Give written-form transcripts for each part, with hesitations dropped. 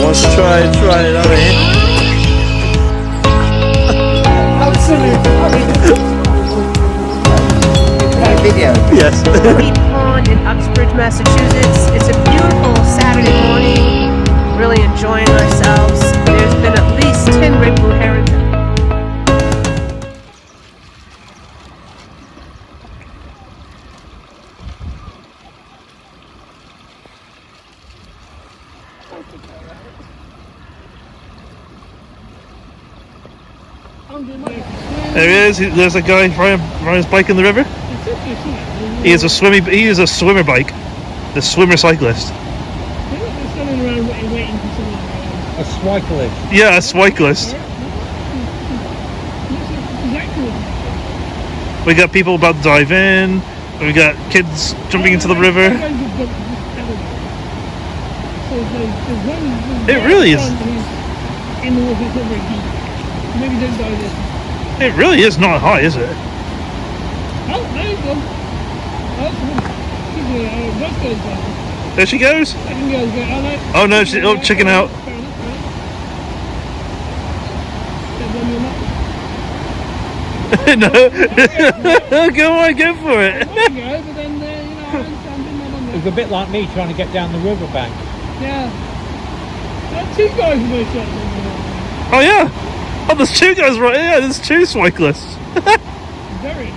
wants to try it, haven't he? Video. Yes. Pond in Uxbridge, Massachusetts. It's a beautiful Saturday morning. Really enjoying ourselves. There's been at least 10 great blue herons. There he is. There's a guy riding his bike in the river. He is a swimmer bike. The swimmer cyclist. A cyclist. Yeah, a cyclist. We got people about to dive in. We got kids jumping into the river. It really is. It really is not high, is it? Oh, there you go. There she goes. Oh no, she's checking out. No. Go on, go for it. It's a bit like me trying to get down the riverbank. Yeah. There are two guys in those shots. Oh yeah. Oh, there's two guys right here. There's two cyclists. Very.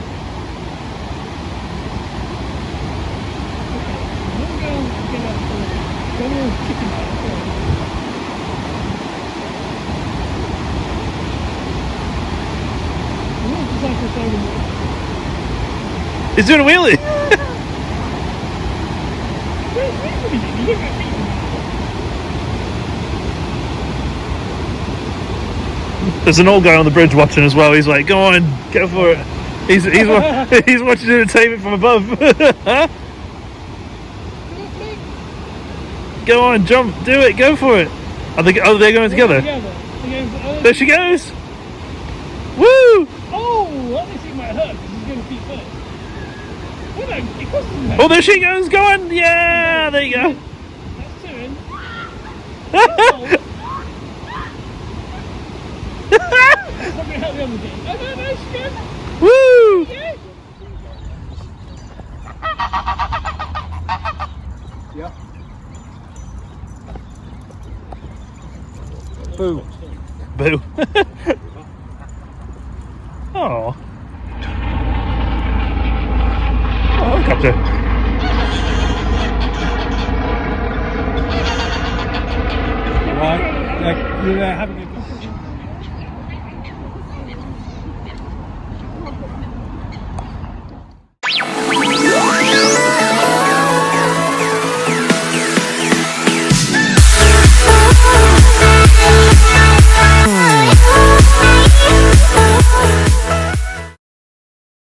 He's doing a wheelie. There's an old guy on the bridge watching as well. He's like, "Go on, go for it." He's he's watching entertainment from above. Go on, jump, do it, go for it. Are they going together? There she goes. Woo! Oh, that thing might hurt because he's going to feet first. Oh, there she goes. Go on. Yeah, there you go. That's two in. Probably help the other team. Oh, no, she goes. Woo! Yep. Boo. Boo. Oh. Helicopter. Right. You're having a